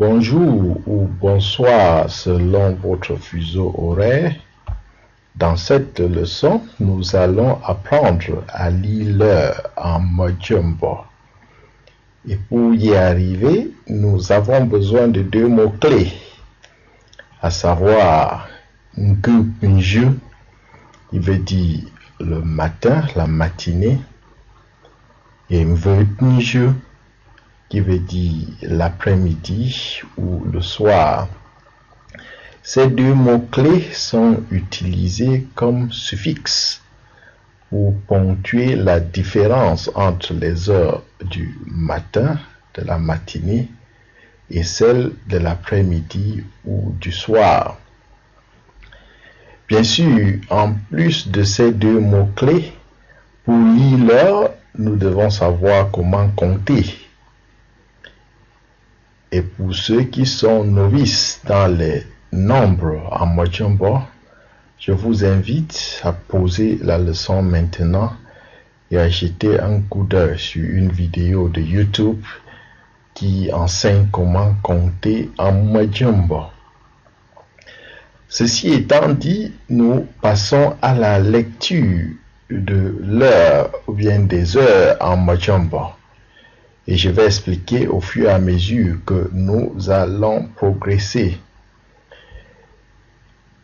Bonjour ou bonsoir selon votre fuseau horaire. Dans cette leçon, nous allons apprendre à lire l'heure en Mojumbo. Et pour y arriver, nous avons besoin de deux mots-clés, à savoir Nkunju, il veut dire le matin, la matinée, et Mvutnju, qui veut dire l'après-midi ou le soir. Ces deux mots-clés sont utilisés comme suffixes pour ponctuer la différence entre les heures du matin, de la matinée, et celles de l'après-midi ou du soir. Bien sûr, en plus de ces deux mots-clés, pour lire l'heure, nous devons savoir comment compter. Et pour ceux qui sont novices dans les nombres en Mojumbo, je vous invite à poser la leçon maintenant et à jeter un coup d'œil sur une vidéo de YouTube qui enseigne comment compter en Mojumbo. Ceci étant dit, nous passons à la lecture de l'heure ou bien des heures en Mojumbo. Et je vais expliquer au fur et à mesure que nous allons progresser.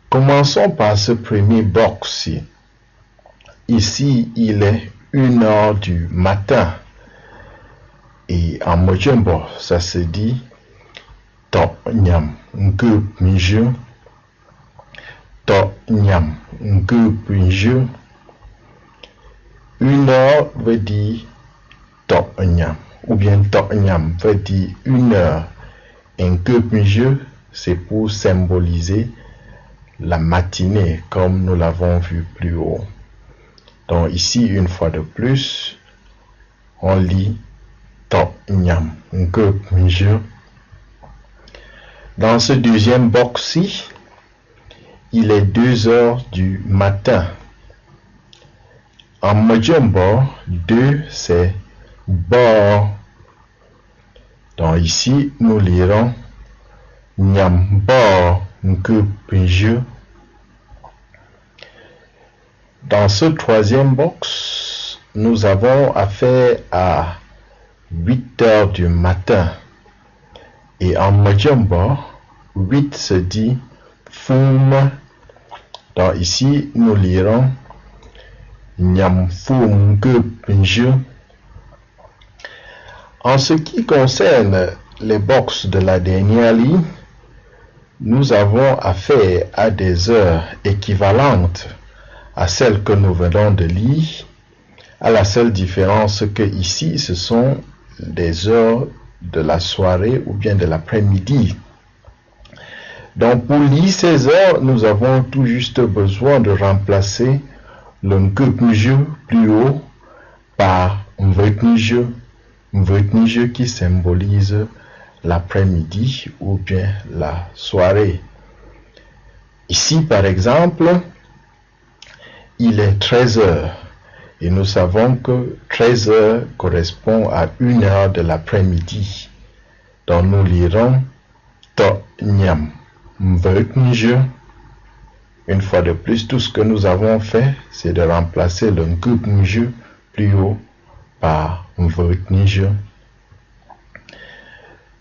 Commençons par ce premier box. Ici, il est 1h du matin. Et en Mojumbo, ça se dit To Nyam Ngupnju. To Nyam Ngupnju. 1h veut dire To Nyam. Ou bien To Nyam veut dire 1h. Ngupnju, c'est pour symboliser la matinée, comme nous l'avons vu plus haut. Donc ici, une fois de plus, on lit To Nyam Ngupnju. Dans ce deuxième box-ci, il est 2h du matin. En Mojumbo, 2 c'est Bo. Donc ici, nous lirons Nyam Bo Ngupnju. Dans ce troisième box, nous avons affaire à 8h du matin. Et en Mojumbo, 8 se dit Fum. Donc ici, nous lirons Nyam Fum Ngupnju. En ce qui concerne les box de la dernière ligne, nous avons affaire à des heures équivalentes à celles que nous venons de lire, à la seule différence que ici, ce sont des heures de la soirée ou bien de l'après-midi. Donc pour lire ces heures, nous avons tout juste besoin de remplacer le Ngupnju plus haut par Mvutnju. Mvutnju qui symbolise l'après-midi ou bien la soirée. Ici, par exemple, il est 13h et nous savons que 13h correspond à 1h de l'après-midi. Donc nous lirons To Nyam Mvutnju. Une fois de plus, tout ce que nous avons fait, c'est de remplacer le Ngupnju plus haut par Mvutnju.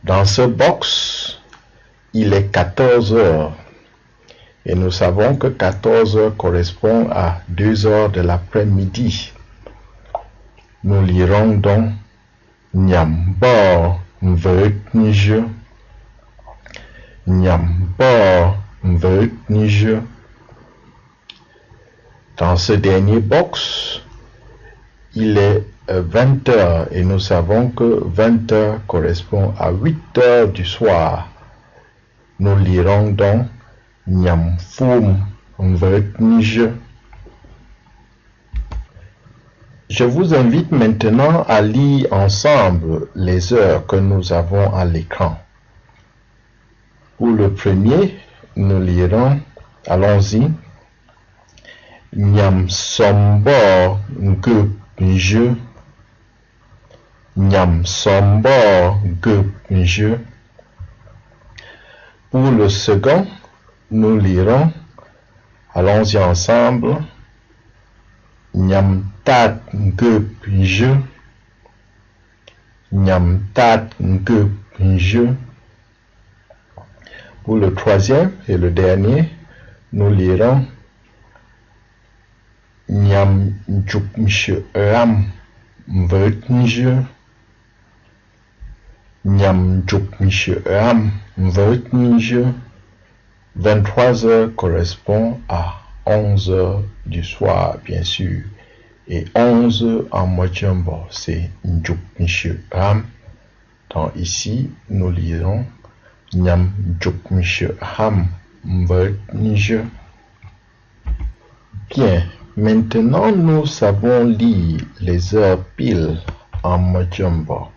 Dans ce box, il est 14h. Et nous savons que 14h correspond à 2h de l'après-midi. Nous lirons donc Nyam Bo Mvutnju. Nyam Bo Mvutnju. Dans ce dernier box, il est 20h et nous savons que 20h correspond à 8h du soir. Nous lirons donc Nyam Fum Mvutnju. Je vous invite maintenant à lire ensemble les heures que nous avons à l'écran. Pour le premier, nous lirons, allons-y, Nyam Sombo Ngupnju. Nyam Sombo Ngupnju. Pour le second, nous lirons, allons-y ensemble, Nyam tat ngeup je, Nyam tat ngeup je. Pour le troisième et le dernier, nous lirons Nyam njuk mche ram mveut je, Nyam njuk mche ram mveut je. 23 heures correspond à 11 heures du soir, bien sûr. Et 11 en Mochombo, c'est njuk mche ram. Donc ici, nous lirons Nyam njuk mche ram mveut je. Bien, maintenant nous savons lire les heures piles en Mochombo.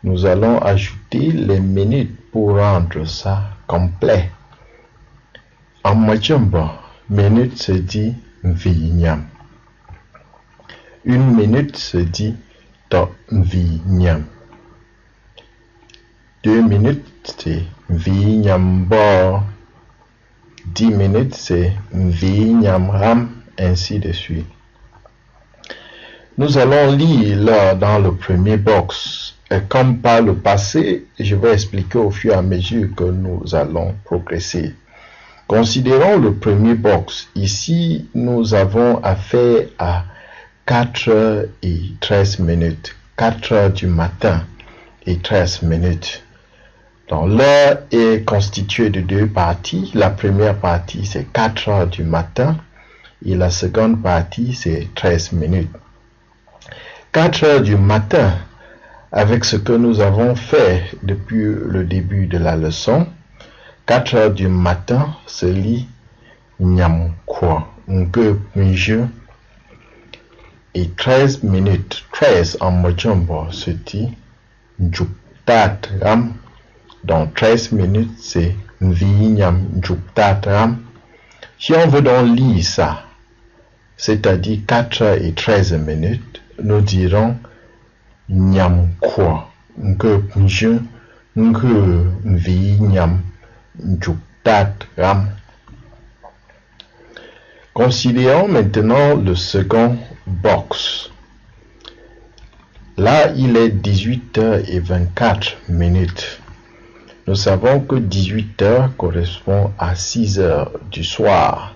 Nous allons ajouter les minutes pour rendre ça complet. En Mochombo, minute se dit vinyam. Une minute se dit to vinyam. 2 minutes c'est vinyam bo. 10 minutes c'est vinyam ram, ainsi de suite. Nous allons lire là dans le premier box. Et comme par le passé, je vais expliquer au fur et à mesure que nous allons progresser. Considérons le premier box. Ici, nous avons affaire à 4h13. 4h du matin et 13 minutes. Donc, l'heure est constituée de 2 parties. La première partie, c'est 4h du matin et la seconde partie, c'est 13 minutes. 4h du matin, avec ce que nous avons fait depuis le début de la leçon, 4h du matin se lit Nyam kwa ngeup je, et 13 minutes, 13 en Mochombo se dit njuk tat ram. Donc 13 minutes c'est vinyam njuk tat ram. Si on veut donc lire ça, c'est-à-dire 4h13, nous dirons Nyam kwa ngeup je vinyam njuk tat ram. Considérons maintenant le second box. Là, il est 18h24. Nous savons que 18h correspond à 6h du soir.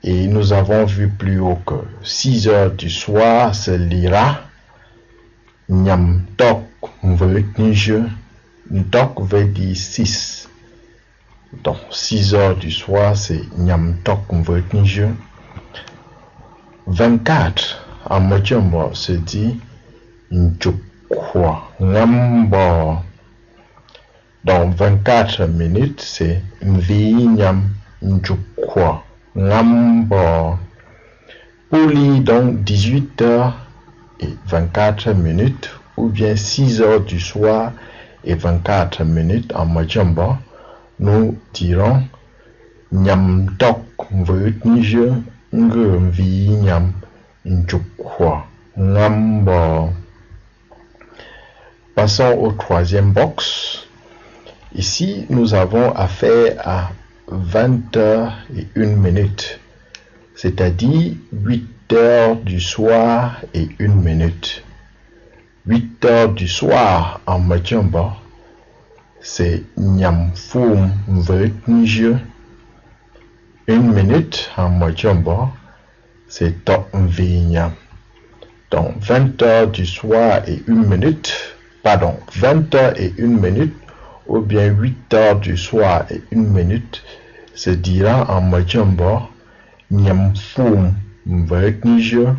Et nous avons vu plus haut que 6h du soir se lira Nyam tok mveut je. Tok veut dire 6. Donc 6h du soir c'est Nyam tok mveut je. 24 en Mochombo se dit njuk kwa ngam. Donc 24 minutes c'est vinyam njuk kwa ngam. Pour lire donc 18h et 24 minutes ou bien 6h du soir et 24 minutes en Mochombo, nous dirons Nyam tok mveut je vinyam njuk kwa ngam. Passons au troisième box. Ici, nous avons affaire à 20h01, c'est-à-dire 8h du soir et 1 minute. 8h du soir en Mochombo, c'est Nyam fum mveut je. 1 minute en Mochombo, c'est to vinyam. Donc 20h du soir et 1 minute, 20h01 ou bien 8h du soir et 1 minute se dira en Mochombo Nyam fum mveut je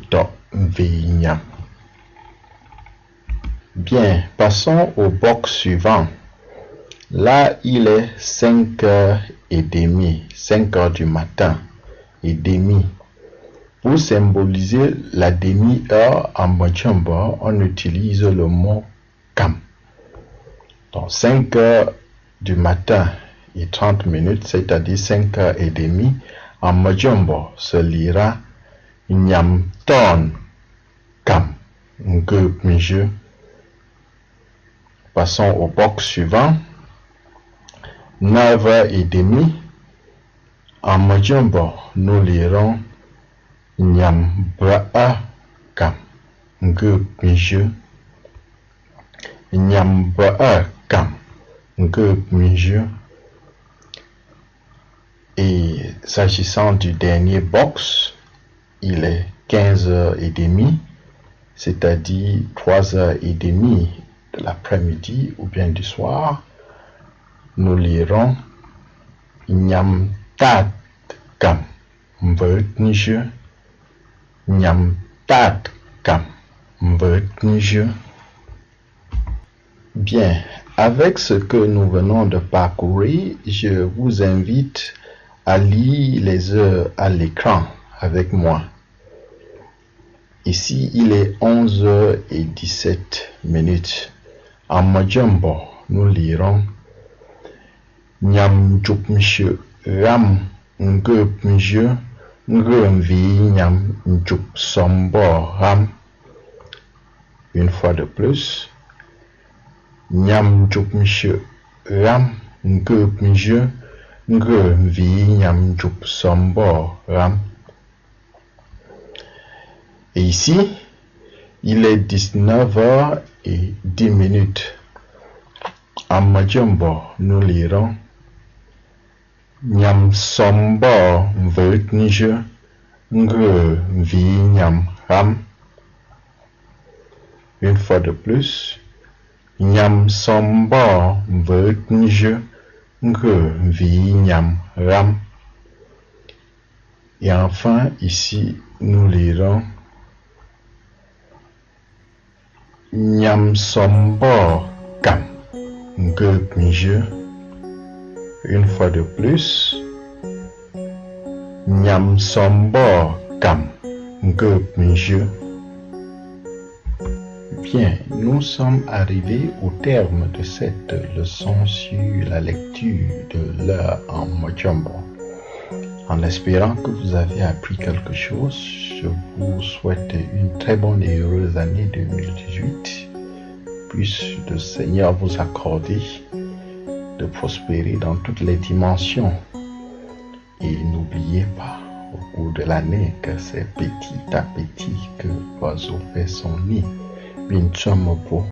to vinyam. Bien, passons au box suivant. Là, il est 5h30, 5h du matin et demi. Pour symboliser la demi-heure en Mochombo, on utilise le mot kam. Donc 5h du matin et 30 minutes, c'est-à-dire 5h30, en Mochombo se lira Nyam ton kam ngeup je. Passons au box suivant. 9h30. En Mojombo, nous lirons Nyam Braa Kam Ngupnje. Nyam Braa Kam Ngupnje. Et s'agissant du dernier box, il est 15h30, c'est-à-dire 3h30 de l'après-midi ou bien du soir. Nous lirons Nyam Tat Kam Mvutnje. Nyam Tat Kam Mvutnje. Bien, avec ce que nous venons de parcourir, je vous invite à lire les heures à l'écran avec moi. Ici, il est 11h17. En Mojombo, nous lirons Nyam Jupmche Ram Ngupnje Ngumvi Nyam Jup Sombo Ram. Une fois de plus, Nyam Jupmche Ram Ngupnje Ngumvi Nyam Jup Sombo Ram. Et ici, il est 19h10. En Mojombo, nous lirons Nyam Sombo Mvutnje Ngumvi Nyam Ram. Une fois de plus, Nyam Sombo Mvutnje Ngumvi Nyam Ram. Et enfin, ici, nous lirons Nyam Sombo Kam Ngupnje. Une fois de plus, Nyam Sombo Kam Ngupnje. Bien, nous sommes arrivés au terme de cette leçon sur la lecture de l'heure en Mojombo. En espérant que vous avez appris quelque chose, je vous souhaite une très bonne et heureuse année 2018. Puisse le Seigneur vous accorder de prospérer dans toutes les dimensions. Et n'oubliez pas, au cours de l'année, que c'est petit à petit que l'oiseau fait son nid. Binchomopo.